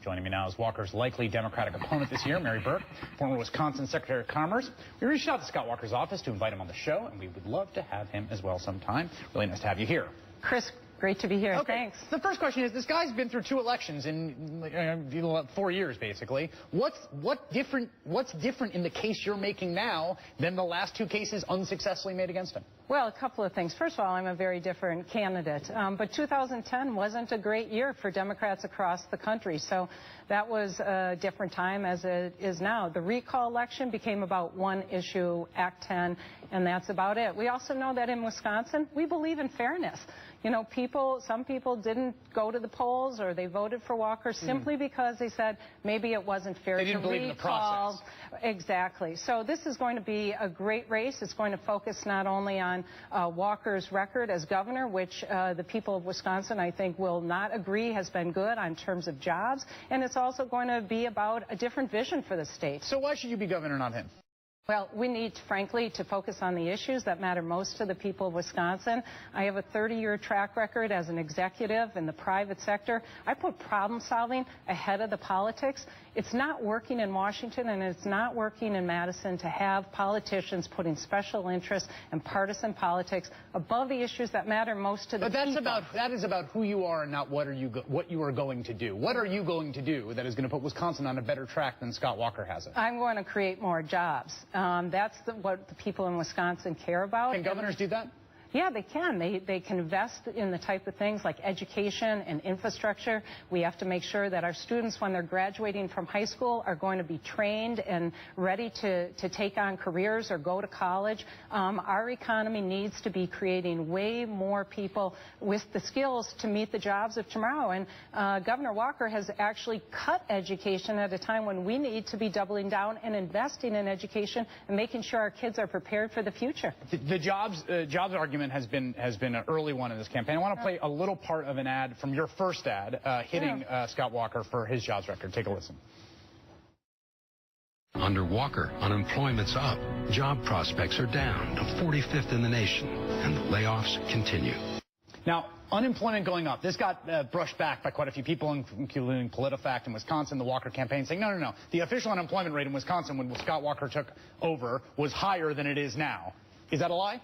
Joining me now is Walker's likely Democratic opponent this year, Mary Burke, former Wisconsin Secretary of Commerce. We reached out to Scott Walker's office to invite him on the show, and we would love to have him as well sometime. Really nice to have you here. Chris, great to be here. Okay. Thanks. The first question is, this guy's been through 2 elections in 4 years, basically. What's different in the case you're making now than the last 2 cases unsuccessfully made against him? Well, a couple of things. First of all, I'm a very different candidate. But 2010 wasn't a great year for Democrats across the country. So that was a different time as it is now. The recall election became about one issue, Act 10, and that's about it. We also know that in Wisconsin, we believe in fairness. You know, some people didn't go to the polls or they voted for Walker simply because they said maybe it wasn't fair to recall. They didn't believe in the process. Exactly. So this is going to be a great race. It's going to focus not only on Walker's record as governor, which the people of Wisconsin, I think, will not agree has been good in terms of jobs, and it's also going to be about a different vision for the state. So why should you be governor, not him? Well, we need, frankly, to focus on the issues that matter most to the people of Wisconsin. I have a 30-year track record as an executive in the private sector. I put problem solving ahead of the politics. It's not working in Washington and it's not working in Madison to have politicians putting special interests and partisan politics above the issues that matter most to the people. But that is about who you are and not what you are going to do. What are you going to do that is going to put Wisconsin on a better track than Scott Walker has it? I'm going to create more jobs. That's what the people in Wisconsin care about. Can governors do that? Yeah, they can. They can invest in the type of things like education and infrastructure. We have to make sure that our students, when they're graduating from high school, are going to be trained and ready to take on careers or go to college. Our economy needs to be creating way more people with the skills to meet the jobs of tomorrow. And Governor Walker has actually cut education at a time when we need to be doubling down and investing in education and making sure our kids are prepared for the future. The jobs argument has been an early one in this campaign. I want to play a little part of an ad from your first ad hitting Scott Walker for his jobs record. Take a listen. Under Walker, unemployment's up, job prospects are down to 45th in the nation, and the layoffs continue. Now, unemployment going up. This got brushed back by quite a few people, including PolitiFact in Wisconsin, the Walker campaign, saying, no. The official unemployment rate in Wisconsin when Scott Walker took over was higher than it is now. Is that a lie?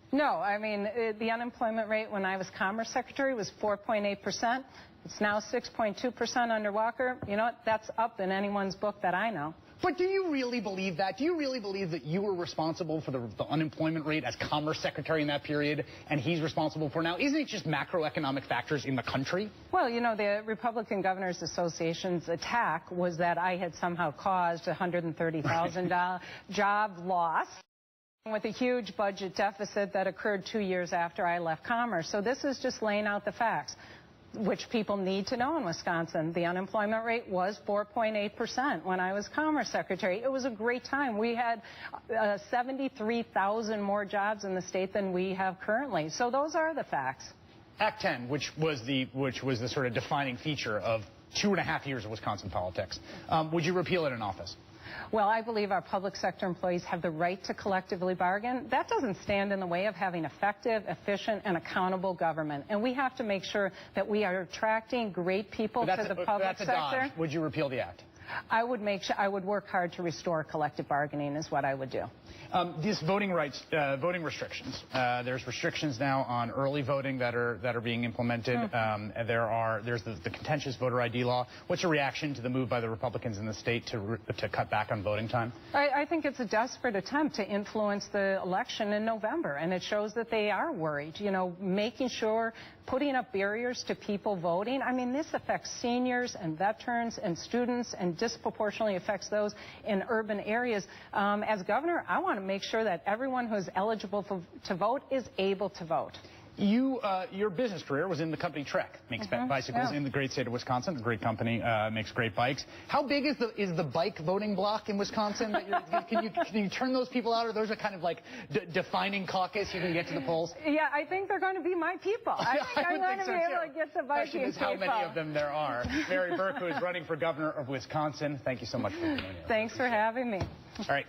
No, I mean, the unemployment rate when I was Commerce Secretary was 4.8%. It's now 6.2% under Walker. You know what? That's up in anyone's book that I know. But do you really believe that? Do you really believe that you were responsible for the unemployment rate as Commerce Secretary in that period, and he's responsible for now? Isn't it just macroeconomic factors in the country? Well, you know, the Republican Governors Association's attack was that I had somehow caused $130,000 job loss with a huge budget deficit that occurred 2 years after I left Commerce. So this is just laying out the facts, which people need to know in Wisconsin. The unemployment rate was 4.8% when I was Commerce Secretary. It was a great time. We had 73,000 more jobs in the state than we have currently. So those are the facts. Act 10, which was the sort of defining feature of 2.5 years of Wisconsin politics. Would you repeal it in office? Well, I believe our public sector employees have the right to collectively bargain. That doesn't stand in the way of having effective, efficient, and accountable government. And we have to make sure that we are attracting great people to the public sector. Dodge. Would you repeal the act? I would work hard to restore collective bargaining is what I would do. These voting restrictions. There's restrictions now on early voting that are being implemented. There's the contentious voter ID law. What's your reaction to the move by the Republicans in the state to cut back on voting time? I think it's a desperate attempt to influence the election in November, and it shows that they are worried. You know, making sure, putting up barriers to people voting. I mean, this affects seniors and veterans and students and disproportionately affects those in urban areas. As governor, I want to make sure that everyone who is eligible to vote is able to vote. Your business career was in the company Trek, makes bicycles in the great state of Wisconsin. A great company, makes great bikes. How big is the bike voting block in Wisconsin? Can you turn those people out, or those are kind of like defining caucus? You can get to the polls. Yeah, I think they're going to be my people. I think I'm going to be able to get the biking people. How many of them there are? Mary Burke, who is running for governor of Wisconsin. Thank you so much for being here. Thanks for having me. All right.